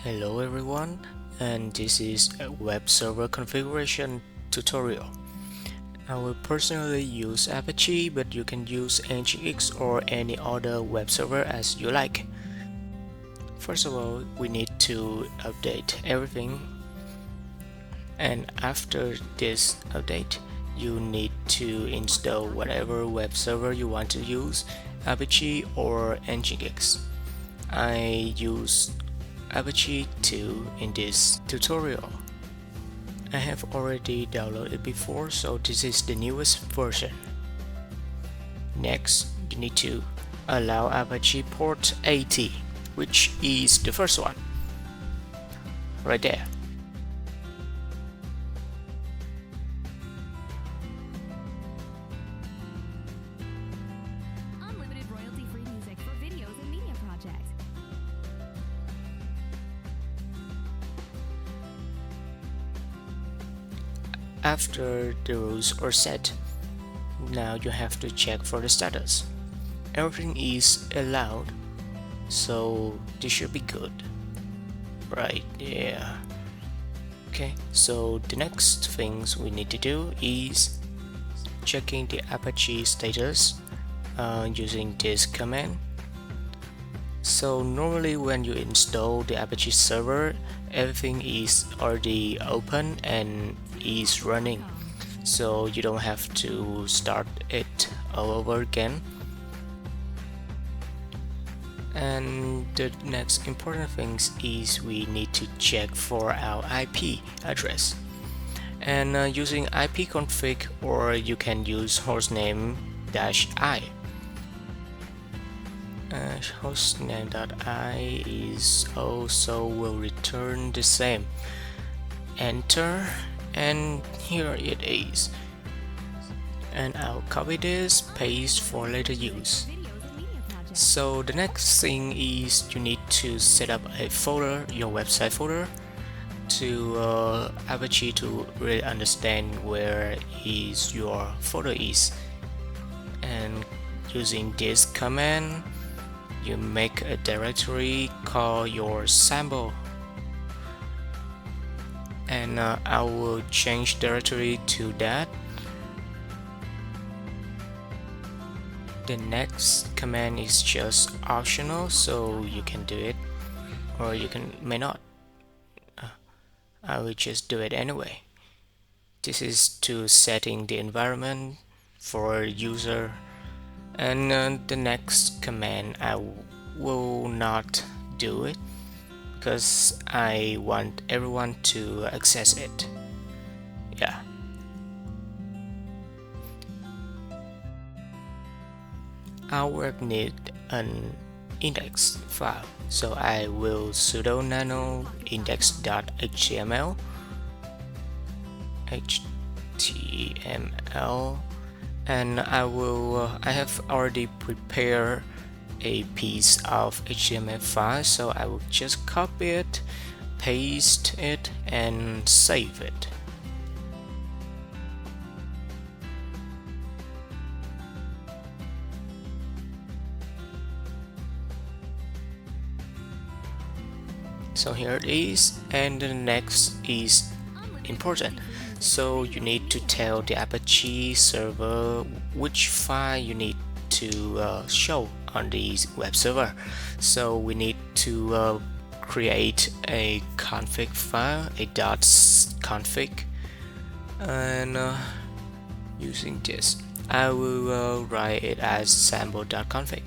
Hello everyone, and this is a web server configuration tutorial. I will personally use Apache, but you can use Nginx or any other web server as you like. First of all, we need to update everything, and after this update, you need to install whatever web server you want to use, Apache or Nginx. I use Apache 2 in this tutorial. I have already downloaded it before, so this is the newest version. Next, you need to allow Apache port 80, which is the first one, right there. Unlimited royalty-free music for videos and media projects. After the rules are set, now you have to check for the status. Everything is allowed, so this should be good. Right, yeah. Okay, so the next things we need to do is checking the Apache status using this command. So normally when you install the Apache server, everything is already open and is running, so you don't have to start it all over again. And the next important things is we need to check for our IP address, and using ipconfig, or you can use hostname-i. Hostname.i is also will return the same. Enter, and here it is. And I'll copy this, paste for later use. So the next thing is you need to set up a folder, your website folder, to Apache to really understand where is your folder is. And using this command, you make a directory called your sample, and I will change directory to that. The next command is just optional, so you can do it or you may not. I will just do it anyway. This is to setting the environment for user. And the next command I will not do it because I want everyone to access it. Yeah. Our work need an index file, so I will sudo nano index.html and I have already prepared a piece of HTML file, so I will just copy it, paste it, and save it. So here it is, and the next is important. So you need to tell the Apache server which file you need to show on the web server. So we need to create a config file, a .config, and using this I will write it as sample.config,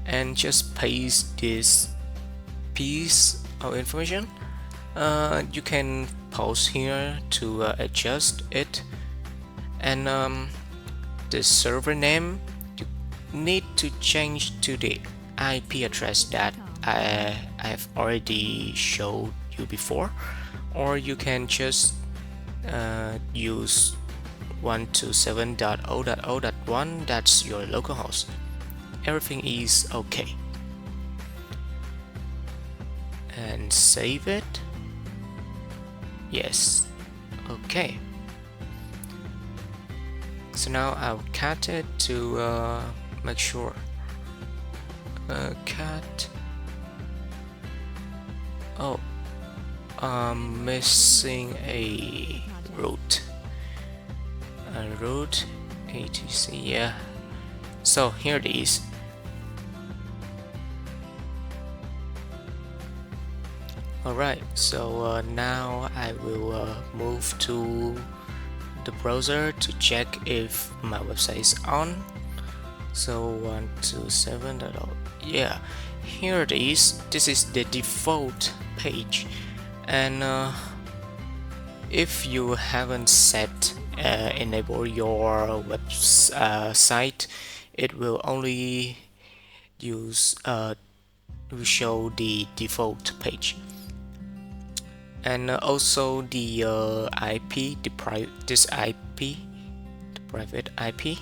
and just paste this piece of information. You can pause here to adjust it, and the server name you need to change to the IP address that I have already showed you before, or you can just use 127.0.0.1. that's your localhost. Everything is okay, and save it. Yes, okay. So now I'll cut it to make sure. Cut. Oh, I'm missing a root. A root etc. Yeah. So here it is. Alright, so now I will move to the browser to check if my website is on. So 127.0. Yeah, here it is. This is the default page, and if you haven't set enable your website, it will only use will show the default page. And also the IP, this IP, the private IP,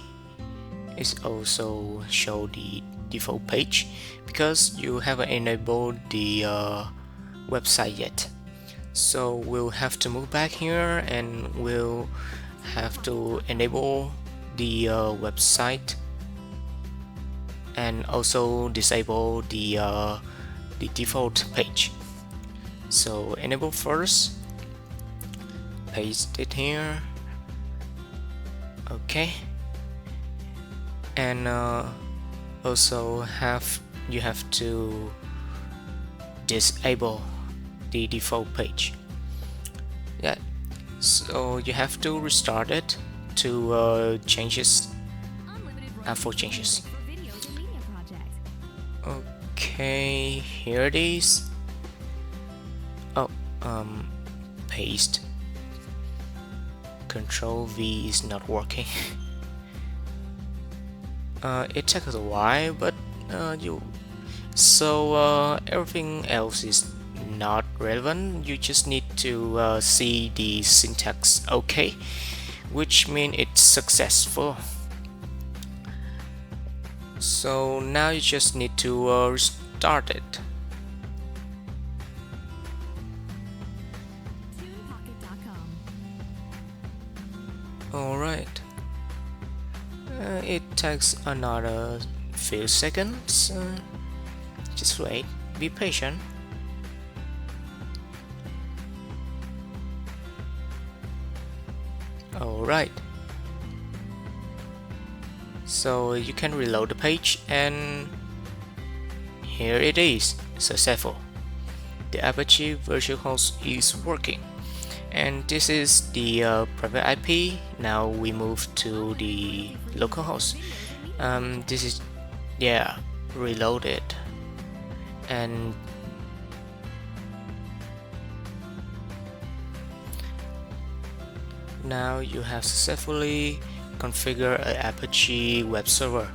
is also show the default page because you haven't enabled the website yet. So we'll have to move back here and we'll have to enable the website and also disable the default page. So enable first, paste it here, okay, and also you have to disable the default page. Yeah, so you have to restart it to changes for changes. Okay, here it is. Oh, paste. Control V is not working. It takes a while, but everything else is not relevant. You just need to see the syntax okay, which means it's successful. So now you just need to restart it. Alright, it takes another few seconds. Just wait, be patient. Alright, so you can reload the page and here it is, successful. The Apache virtual host is working. And this is the private IP. Now we move to the localhost. This is, yeah, reloaded, and now you have successfully configured an Apache web server.